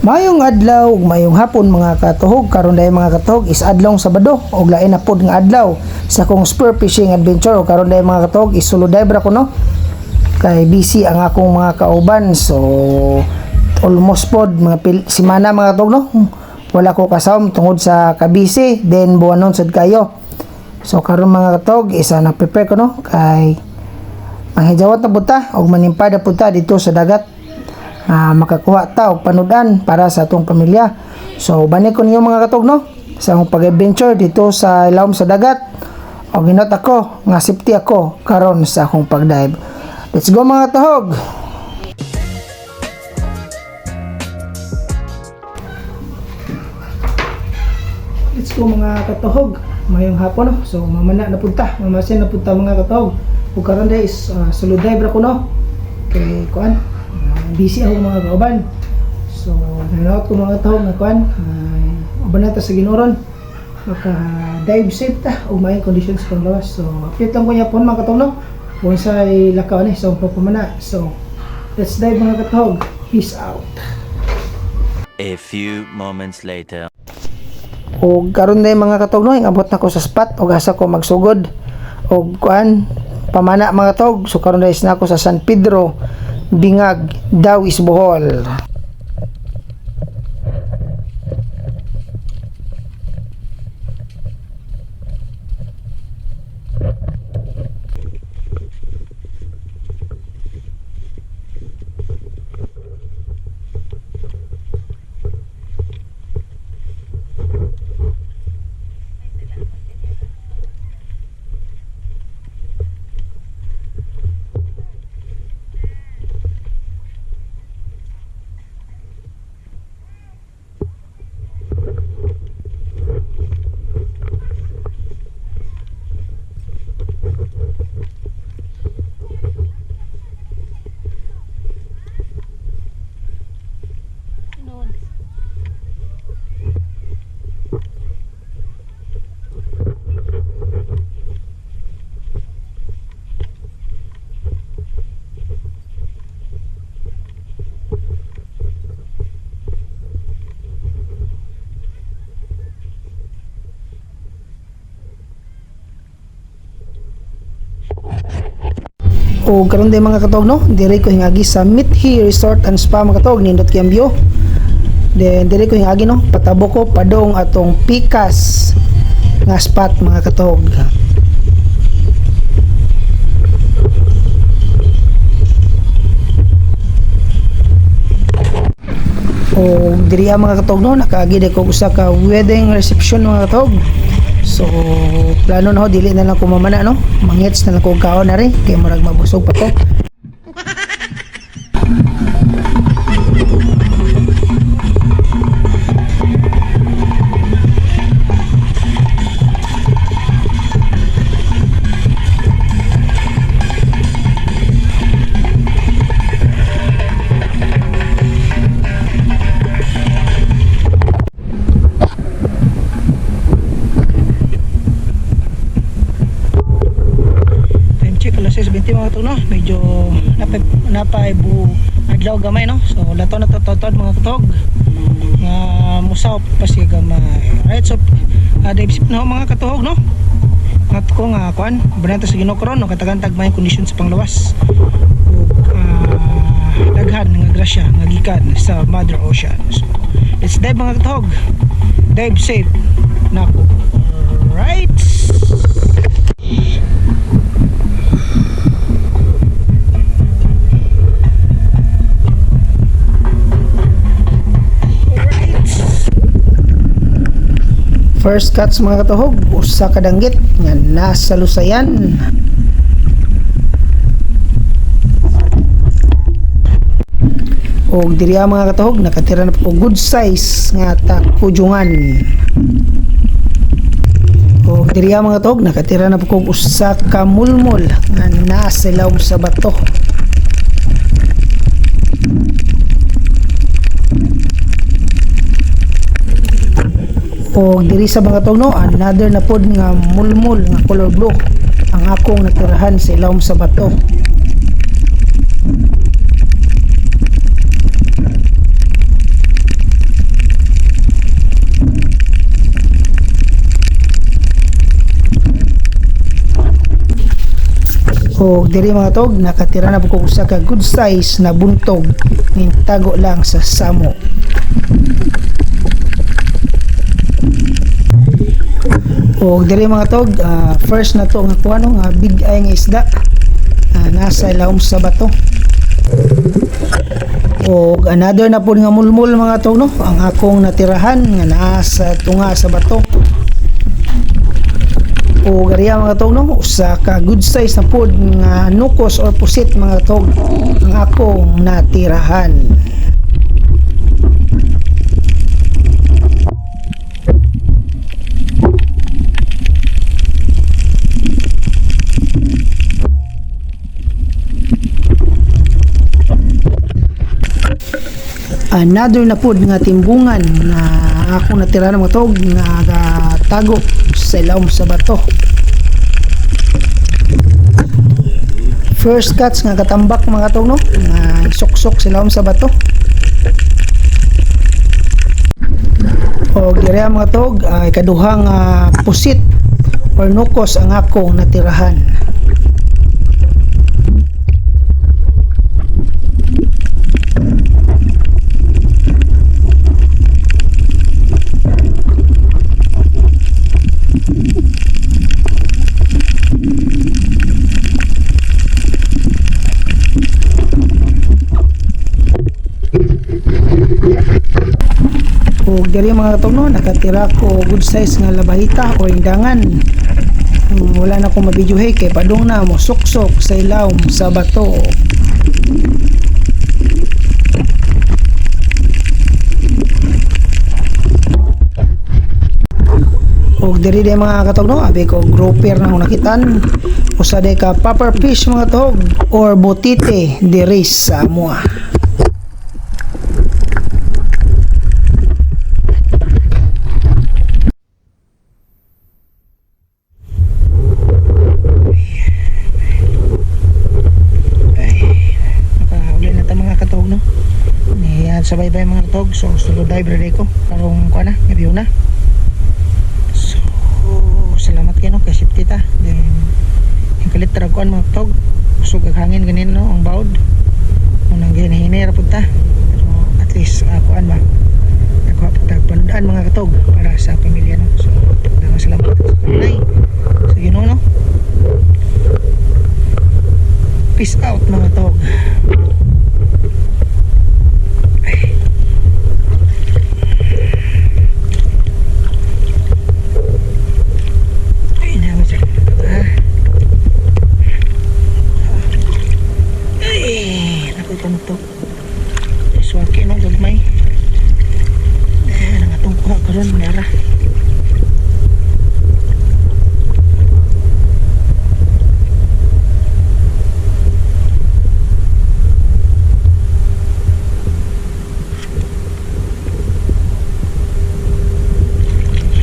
Mayong adlaw ug mayong hapon mga katuhog. Karon day mga katuhog is adlaw Sabado ug lain na pod nga adlaw sa akong spear fishing adventure. Karon day mga katuhog is solo dive ra ko no. Kay busy ang akong mga kauban, so almost pod mga semana mga katuhog no. Wala ko kasawm tungod sa kabisi, then buwanon sad kayo. So karon mga katuhog isa na prepare ko no kay manghijawat na punta ug manimpada punta dito sa dagat. Makakuha ta og panudan para sa atong pamilya. So bani ko ninyo mga katog no sa akong pag-adventure dito sa ilawom sa dagat. Og hinot ako nga safety ako karon sa akong pag-dive. Let's go mga katog. Let's go mga katuhog. Mayong hapon no. So mamana na punta, mamasin na punta mga katog. Ug karon day is solo dive ra ko no. Kay kuan busy ako mga kauban. So nanood ko mga tao na kuan uban na ta sa Ginoron maka dive safe ta ug may conditions pang lawas. So update lang ko niya pon mga katao no kung say lakaw ni sa pagpamana. So let's dive mga katao. Peace out. A few moments later. O karon day mga katog no ingabot na ko sa spot ug asa ko magsugod og kuan pamana mga katog. So karon day na ako sa San Pedro Bingag, Dawis, Bohol. O karon day mga katog no dire ko hingagi sa Mithi Resort and Spa mga katog nindot kambyo. Then dire ko hingagi no patabo ko padong atong Pikas nga spot mga katog. O diri mga katog no nakaagi day ko usa ka wedding reception mga katog. So plano na ho dili na lang ko mamana no mangits na lang ko kaon na rin kay murag mabusog pa to. Mga katog no medyo napay bu adlaw gamay no so lato na totod mga katog nga musaw pa siya gamay. Right, so dive sip na mga katog no at ko nga kuan banata sa Ginoo no katagantag may conditions sa panglawas ug daghan nga grasya nga gikan sa Mother Ocean. So let's dive mga katog, dive safe na ko. Right. First cuts mga katuhog, usa ka danggit nga nasa lusayan. Og diriya mga katuhog nakatira na po good size nga takujungan. Og diriya mga katuhog nakatira na po usa ka mulmol nga nasa ilawom sa bato. O diri sa mga tawno another na pod nga mulmul nga color blue ang akong natirahan sa ilawom sa bato. O diri mga tog, nakatira na po ko usa ka good size na buntog ning tago lang sa samo. O diri mga tog, first na to nga kuha no, nga big eye nga isda. Nasa ilawom sa bato. O another na po nga mulmul mga tog no, ang akong natirahan nga naa sa tunga sa bato. O gariya mga tog no, usa ka good size na pod nga nukos or pusit mga tog ang akong natirahan. Another na pod nga timbungan na ako natira ng mga tog nga tago sa ilawom sa bato. First cuts nga katambak mga tog no, nga suksok sa ilawom sa bato. O dire mga tog ay kaduhang pusit or nukos ang ako natirahan. O diri mga katog no, nakatira ko good size nga labahita o indangan. Wala na ko mabidyohe kay padung na mo suksok sa ilawom sa bato. O diri day mga katog no, abi ko grouper na ko nakitan. Usa day ka puffer fish mga tog or botite diri sa Samoa. Sabay-bay mga katog, so solo dive ready ko karong kuha na, ngabiyo na. So salamat kayo no, kay safety ta. Then yung kalit taraguan mga katog, usog ang hangin ganin no, ang baod munang ginahinay rapod ta, pero at least kuhaan ba nakuha po tagpanudaan mga katog para sa pamilya no. So dagang salamat sa kanay sa Ginoo no. Peace out mga katog. Ito suwaki no gagmay nangatong kuha karon nara.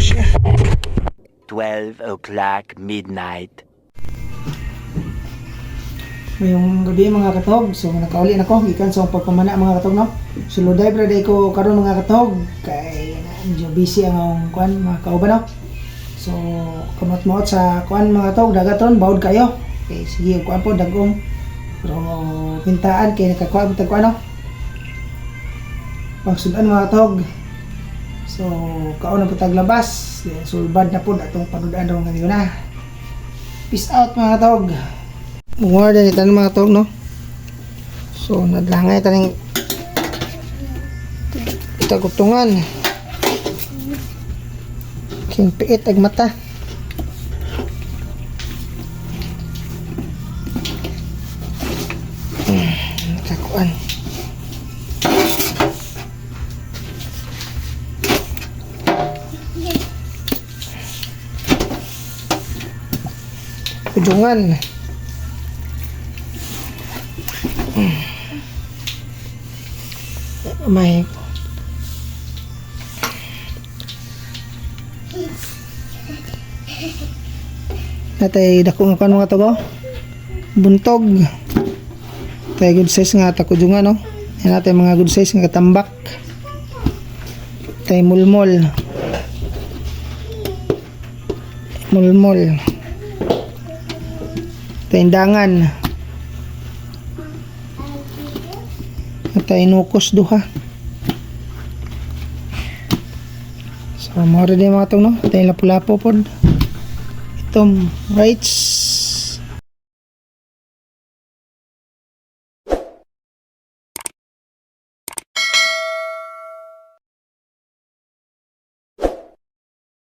Siya 12 o'clock midnight. Ngayong gabi mga katog, so nakauli na ko gikan sa pagpamana mga katog no. Solo dive ra day ko karon mga katog kay medyo busy ang kuan mga kauban no. So kamot-mot sa kuan mga katog dagaton bawod kayo. Okay, sige kuan po dagong pero pintaan kay nakakuha mo kuan no. Pagsudan mga katog. So kaon na po taglabas, sulbad na po atong panudan daw ngayon na. Peace out mga katog. More than itan mga tog no. So nadlangay taning itagutungan king piit ag mata. Kakuan ujungan may natay dako nga kan mga togo buntog tay good size nga takudungan no. Yan natin mga good size nga katambak tay mulmol Taindangan. At inukos duha. So, mora din mga itong no. Tayo lapu-lapo po. Itong rights.